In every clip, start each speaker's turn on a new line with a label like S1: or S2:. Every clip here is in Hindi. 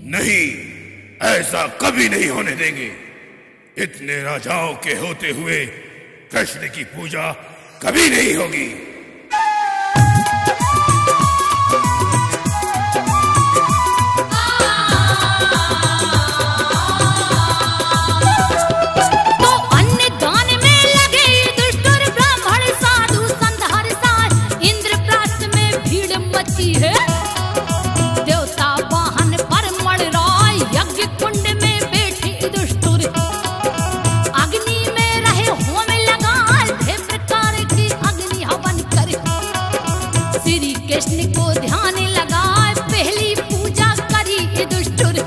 S1: नहीं, ऐसा कभी नहीं होने देंगे। इतने राजाओं के होते हुए कृष्ण की पूजा कभी नहीं होगी।
S2: कृष्ण को ध्यान लगाए पहली पूजा करी दुष्टुर।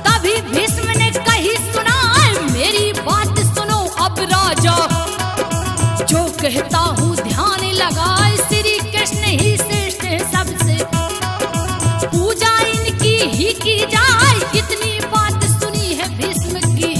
S2: तभी भीष्म ने कही सुनाए मेरी बात सुनो अब राजा। जो कहता हूँ ध्यान लगाए, श्री कृष्ण ही श्रेष्ठ है सबसे, पूजा इनकी ही की जाए। इतनी बात सुनी है भीष्म की।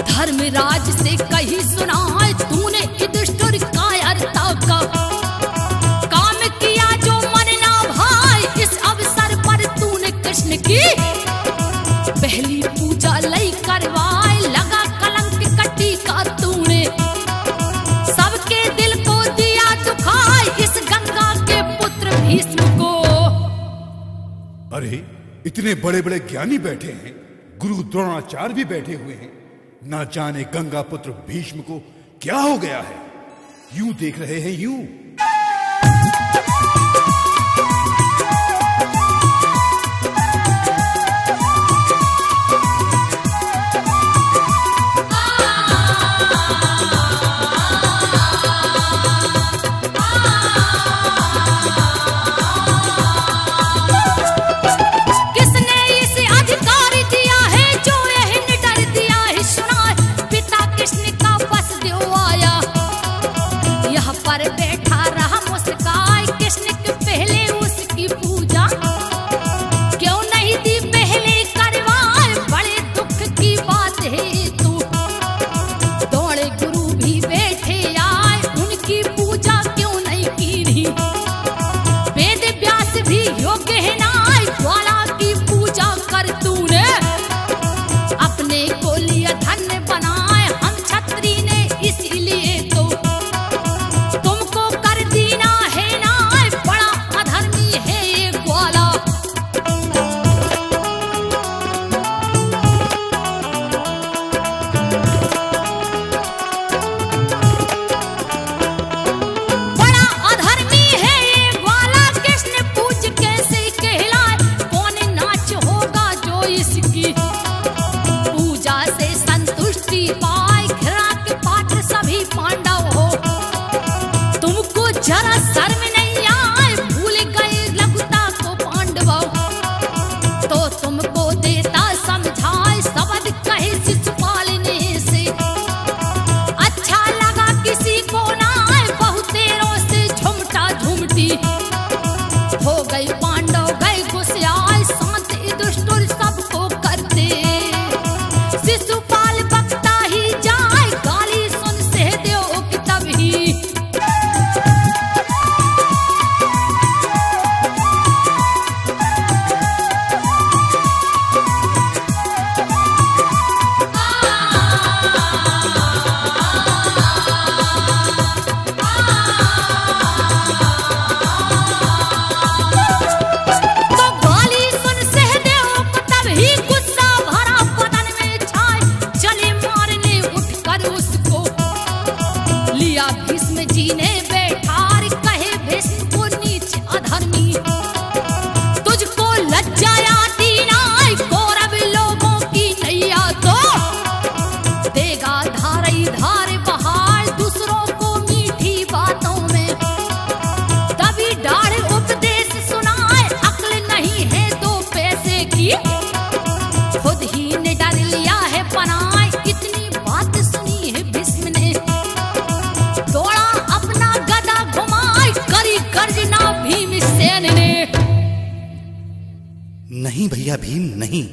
S2: धर्मराज से कही सुनाए तूने युधिष्ठिर कायरता का काम किया जो मन ना भाई। इस अवसर पर तूने कृष्ण की पहली पूजा लई करवाए। लगा कलंक कटी का तूने सबके दिल को दिया दुखाए। इस गंगा के पुत्र भीष्म को।
S3: अरे इतने बड़े बड़े ज्ञानी बैठे हैं, गुरु द्रोणाचार्य भी बैठे हुए हैं, ना जाने गंगा पुत्र भीष्म को क्या हो गया है। यूं देख रहे हैं यूं।
S2: पर बैठा
S4: नहीं भैया भीम, नहीं,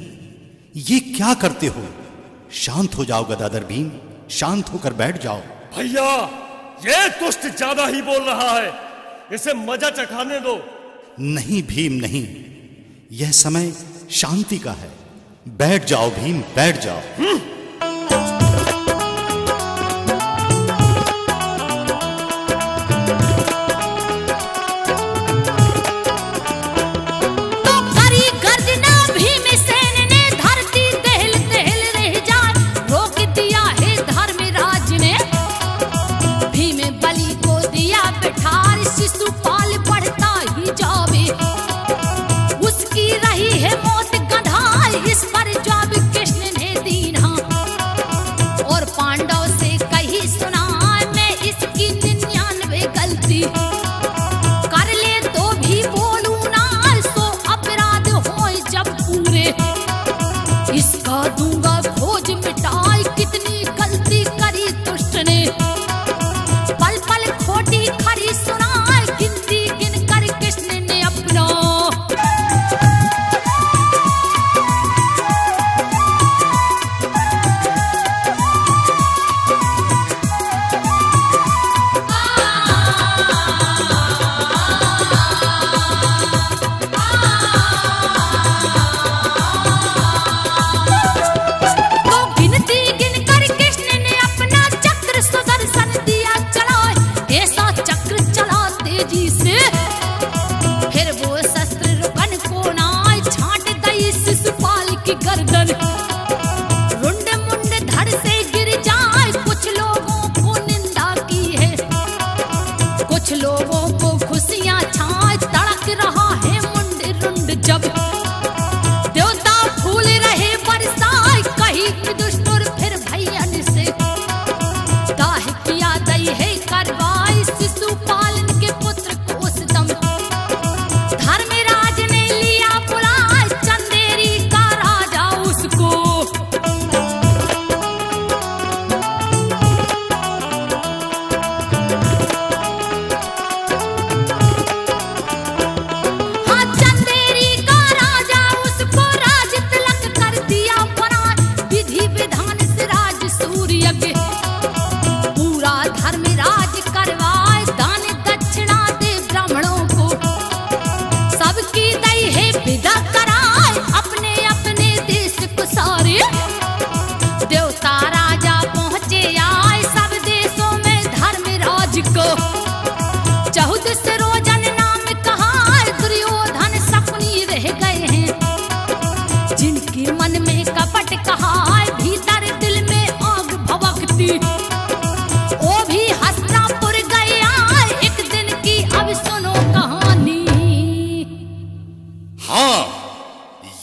S4: ये क्या करते हो? शांत हो जाओ गदाधर भीम, शांत होकर बैठ जाओ।
S5: भैया, ये दुष्ट ज्यादा ही बोल रहा है, इसे मजा चखाने दो।
S4: नहीं भीम नहीं, यह समय शांति का है। बैठ जाओ भीम, बैठ जाओ।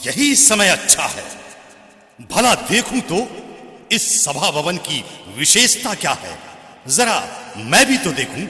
S4: यही समय अच्छा है। भला देखूं तो इस सभा भवन की विशेषता क्या है, जरा मैं भी तो देखूं।